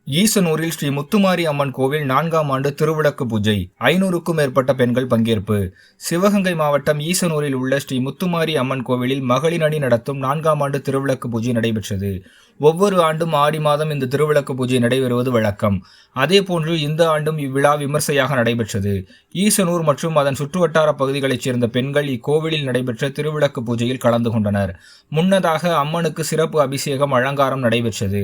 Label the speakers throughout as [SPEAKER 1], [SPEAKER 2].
[SPEAKER 1] ஈசனூரில் ஸ்ரீ முத்துமாரி அம்மன் கோவில் 4ஆம் ஆண்டு திருவிளக்கு பூஜை. 500க்கும் மேற்பட்ட பெண்கள் பங்கேற்பு. சிவகங்கை மாவட்டம் ஈசனூரில் உள்ள ஸ்ரீ முத்துமாரி அம்மன் கோவிலில் மகளிர் அணி நடத்தும் 4ஆம் ஆண்டு திருவிளக்கு பூஜை நடைபெற்றது. ஒவ்வொரு ஆண்டும் ஆடி மாதம் இந்த திருவிளக்கு பூஜை நடைபெறுவது வழக்கம். அதேபோன்று இந்த ஆண்டும் இவ்விழா விமர்சையாக நடைபெற்றது. ஈசனூர் மற்றும் அதன் சுற்றுவட்டார பகுதிகளைச் சேர்ந்த பெண்கள் இக்கோவிலில் நடைபெற்ற திருவிளக்கு பூஜையில் கலந்து கொண்டனர். முன்னதாக அம்மனுக்கு சிறப்பு அபிஷேகம் அலங்காரம் நடைபெற்றது.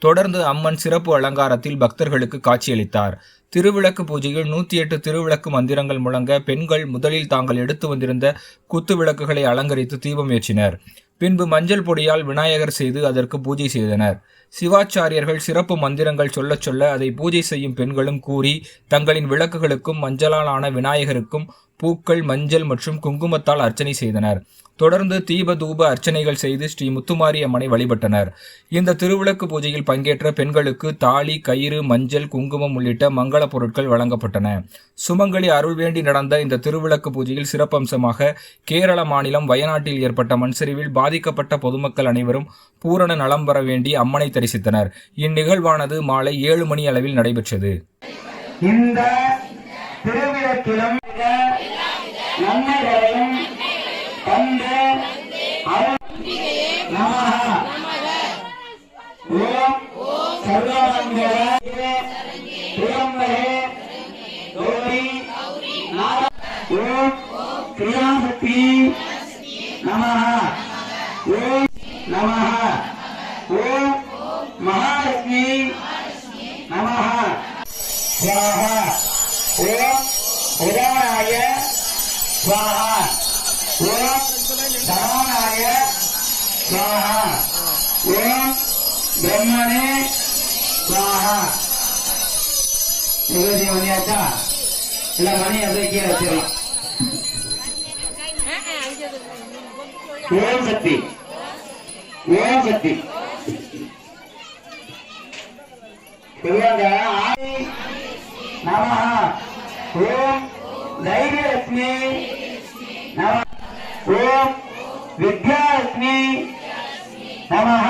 [SPEAKER 1] தொடர்ந்து அம்மன் சிறப்பு அலங்காரத்தில் பக்தர்களுக்கு காட்சியளித்தார். திருவிளக்கு பூஜையில் 108 திருவிளக்கு மந்திரங்கள் முழங்க பெண்கள் முதலில் தாங்கள் எடுத்து வந்திருந்த குத்து விளக்குகளை அலங்கரித்து தீபம் ஏற்றினர். பின்பு மஞ்சள் பொடியால் விநாயகர் செய்து அதற்கு பூஜை செய்தனர். சிவாச்சாரியர்கள் சிறப்பு மந்திரங்கள் சொல்லச் சொல்ல அதை பூஜை செய்யும் பெண்களும் கூறி தங்களின் விளக்குகளுக்கும் மஞ்சளால் ஆன விநாயகருக்கும் பூக்கள், மஞ்சள் மற்றும் குங்குமத்தால் அர்ச்சனை செய்தனர். தொடர்ந்து தீப தூப அர்ச்சனைகள் செய்து ஸ்ரீ முத்துமாரி அம்மனை வழிபட்டனர். இந்த திருவிளக்கு பூஜையில் பங்கேற்ற பெண்களுக்கு தாலி, கயிறு, மஞ்சள், குங்குமம் உள்ளிட்ட மங்கள பொருட்கள் வழங்கப்பட்டன. சுமங்கலி அருள் வேண்டி நடந்த இந்த திருவிளக்கு பூஜையில் சிறப்பம்சமாக கேரள மாநிலம் வயநாட்டில் ஏற்பட்ட மண்சரிவில் பாதிக்கப்பட்ட பொதுமக்கள் அனைவரும் பூரண நலம் பெற வேண்டி அம்மனை தரிசித்தனர். இந்நிகழ்வானது மாலை 7 மணி அளவில் நடைபெற்றது.
[SPEAKER 2] இந்த திருவிளக்கிலும் நன்மைகளையும் தந்து ஓம் சர்வமங்கள பிரியம்பரே கௌரி ஓம் கிரியாசக்தி நமஹ ஓம் நமஹ ஓம் மகாலட்சுமி நமஹ ஸ்வாஹா ஓம் உதானாய ஸ்வாஹா ஓம் சரவணாய ஸ்வாஹா ஓம் பிரம்மணே ஸ்வாஹா. நிகழ்ச்சி பண்ணியாச்சா? இல்ல மணி அப்படியே கீழே வச்சிடலாம். ஓம் சக்தி ஓம் சக்தி சொல்லுவாங்க. ஆதி நமஹ ஓம் தைரியலட்சுமி நம ஓம் வித்யாலட்சுமி நமஹ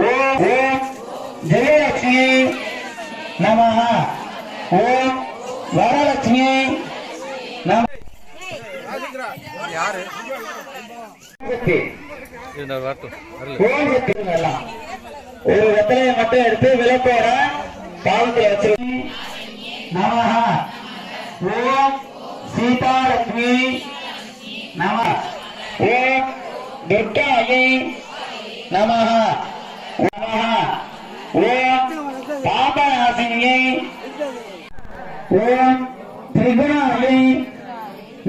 [SPEAKER 2] ஓம் ஜெயலட்சுமி நமஹ ஓம் வரலட்சுமி நம. ஒரு வெத்தலையை மட்டும் எடுத்து விளக்கோட பாவத்தில் வச்சு நமஹ ஓம் சீதாலட்சுமி நம ஓம் துர்காயை நமஹ நமஹ ஓம் பாபநாசினியை ஓம் திரிகுணாயை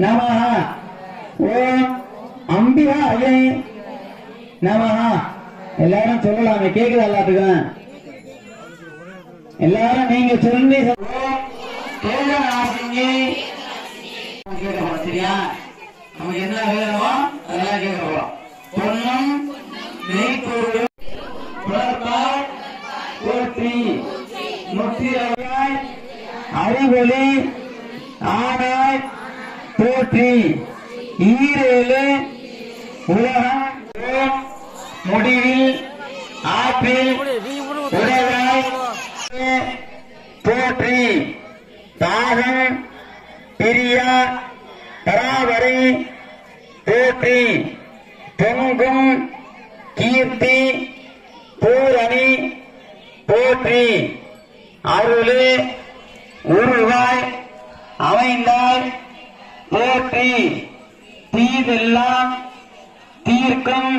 [SPEAKER 2] நமஹ ஓம் அம்பிகாயை நமஹ. எல்லாரும் சொல்லலாமே, கேக்குது எல்லாத்துக்கும்? எல்லாரும் நீங்க சொல்லி சரியா? நமக்கு என்ன வேணுமோ அதெல்லாம் கேட்கிறோம். பொன்னும் மெய்ப்பொருளும் புலர்பால் போற்றி முத்திரையாய் அறிவொளி ஆனாய் போற்றி ஈரேழு உலகம் ஓம் முடிவில் ஆற்றில் உடலாய் போற்றி தாகம் பிரியா பராவரை போற்றி பொங்கும் கீர்த்தி பூரணி போற்றி அருளே உருவாய் அமைந்தாய் போற்றி தீதெல்லாம் தீர்க்கும்